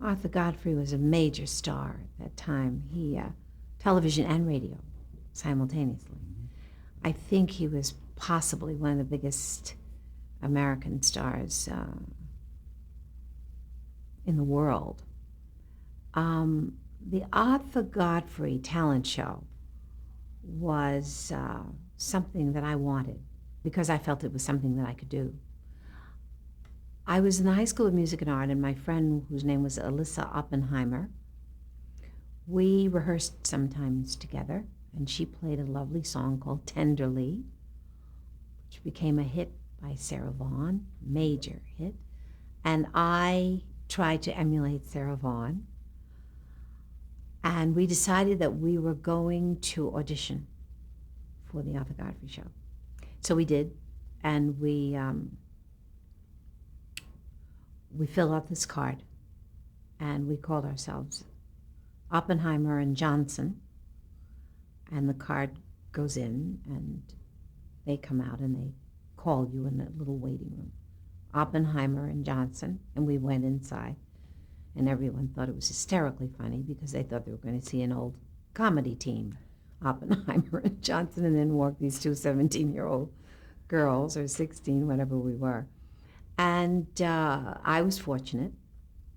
Arthur Godfrey was a major star at that time. He, television and radio simultaneously. I think he was possibly one of the biggest American stars in the world. The Arthur Godfrey talent show was something that I wanted because I felt it was something that I could do. I was in the High School of Music and Art, and my friend, whose name was Alyssa Oppenheimer, we rehearsed sometimes together, and she played a lovely song called Tenderly, which became a hit by Sarah Vaughan, major hit, and I tried to emulate Sarah Vaughan, and we decided that we were going to audition for the Arthur Godfrey show. So we did, and we filled out this card, and we called ourselves Oppenheimer and Johnson, and the card goes in, and they come out, and they call you in a little waiting room. Oppenheimer and Johnson, and we went inside, and everyone thought it was hysterically funny because they thought they were going to see an old comedy team, Oppenheimer and Johnson, and then walk these two 17-year-old girls, or 16, whatever we were. And I was fortunate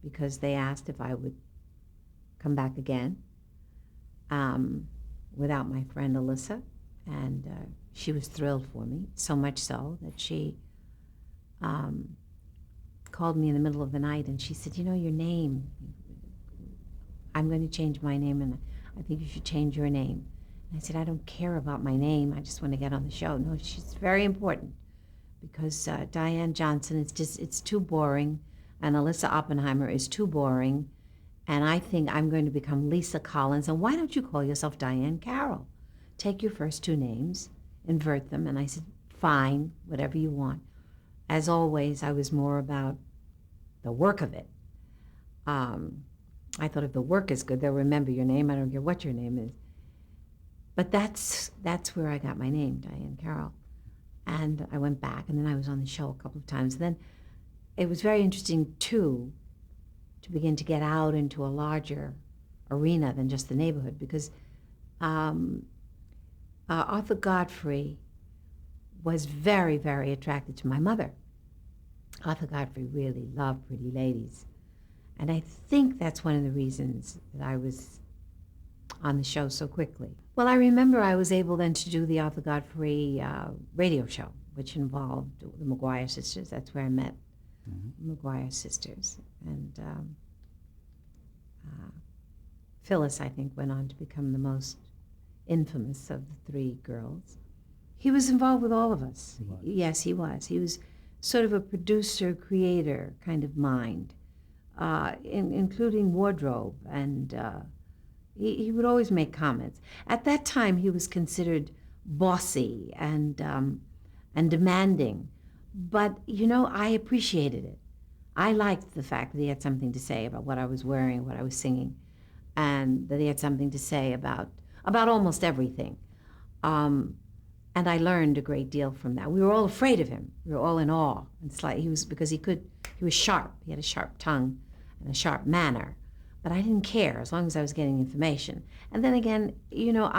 because they asked if I would come back again without my friend Alyssa, and she was thrilled for me, so much so that she called me in the middle of the night, and she said, you know, your name, I'm going to change my name, and I think you should change your name. And I said, I don't care about my name, I just want to get on the show. No, she's very important, because Diane Johnson, it's too boring, and Alyssa Oppenheimer is too boring, and I think I'm going to become Lisa Collins, and why don't you call yourself Diahann Carroll? Take your first two names, invert them. And I said, fine, whatever you want. As always, I was more about the work of it. I thought if the work is good, they'll remember your name. I don't care what your name is. But that's where I got my name, Diahann Carroll. And I went back, and then I was on the show a couple of times. And then it was very interesting, too, to begin to get out into a larger arena than just the neighborhood, because Arthur Godfrey was very, very attracted to my mother. Arthur Godfrey really loved pretty ladies. And I think that's one of the reasons that I was on the show so quickly. Well, I remember I was able then to do the Arthur Godfrey radio show, which involved the McGuire sisters. That's where I met the McGuire sisters. And Phyllis, I think, went on to become the most infamous of the three girls. He was involved with all of us. He was. Yes, he was. He was sort of a producer, creator kind of mind, including wardrobe, and he would always make comments. At that time, he was considered bossy and demanding, but, you know, I appreciated it. I liked the fact that he had something to say about what I was wearing, what I was singing, and that he had something to say about almost everything. And I learned a great deal from that. We were all afraid of him. We were all in awe. It's like he was sharp. He had a sharp tongue and a sharp manner. But I didn't care as long as I was getting information. And then again, you know,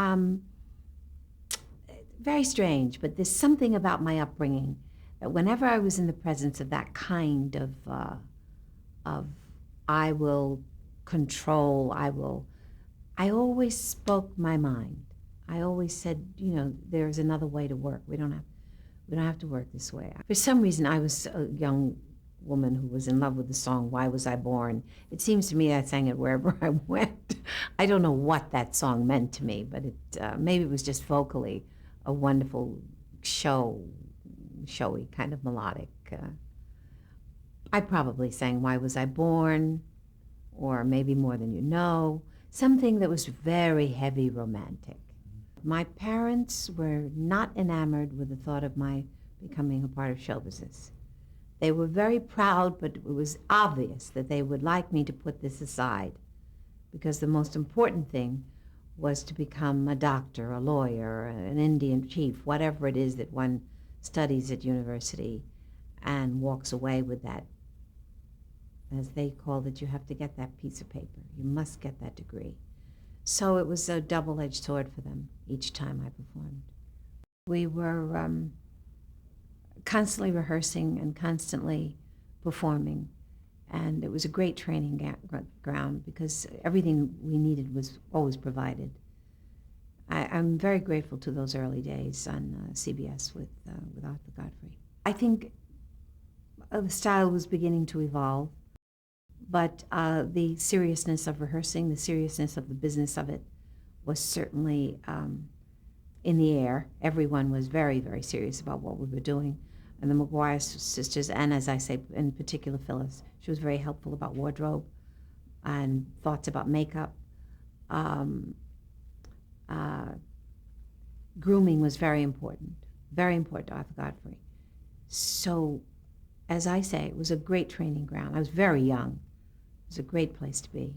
very strange, but there's something about my upbringing that whenever I was in the presence of that kind of I will control, I always spoke my mind. I always said, you know, there's another way to work. We don't have to work this way. For some reason, I was a young woman who was in love with the song, Why Was I Born? It seems to me I sang it wherever I went. I don't know what that song meant to me, but maybe it was just vocally a wonderful showy, kind of melodic. I probably sang Why Was I Born, or maybe More Than You Know, something that was very heavy romantic. My parents were not enamored with the thought of my becoming a part of show business. They were very proud, but it was obvious that they would like me to put this aside, because the most important thing was to become a doctor, a lawyer, an Indian chief, whatever it is that one studies at university and walks away with that as they called it. You have to get that piece of paper. You must get that degree. So it was a double-edged sword for them each time I performed. We were constantly rehearsing and constantly performing, and it was a great training ground because everything we needed was always provided. I'm very grateful to those early days on CBS with Arthur Godfrey. I think the style was beginning to evolve, but the seriousness of rehearsing, the seriousness of the business of it was certainly in the air. Everyone was very, very serious about what we were doing. And the McGuire sisters, and as I say, in particular Phyllis, she was very helpful about wardrobe and thoughts about makeup. Grooming was very important to Arthur Godfrey. So, as I say, it was a great training ground. I was very young. It was a great place to be.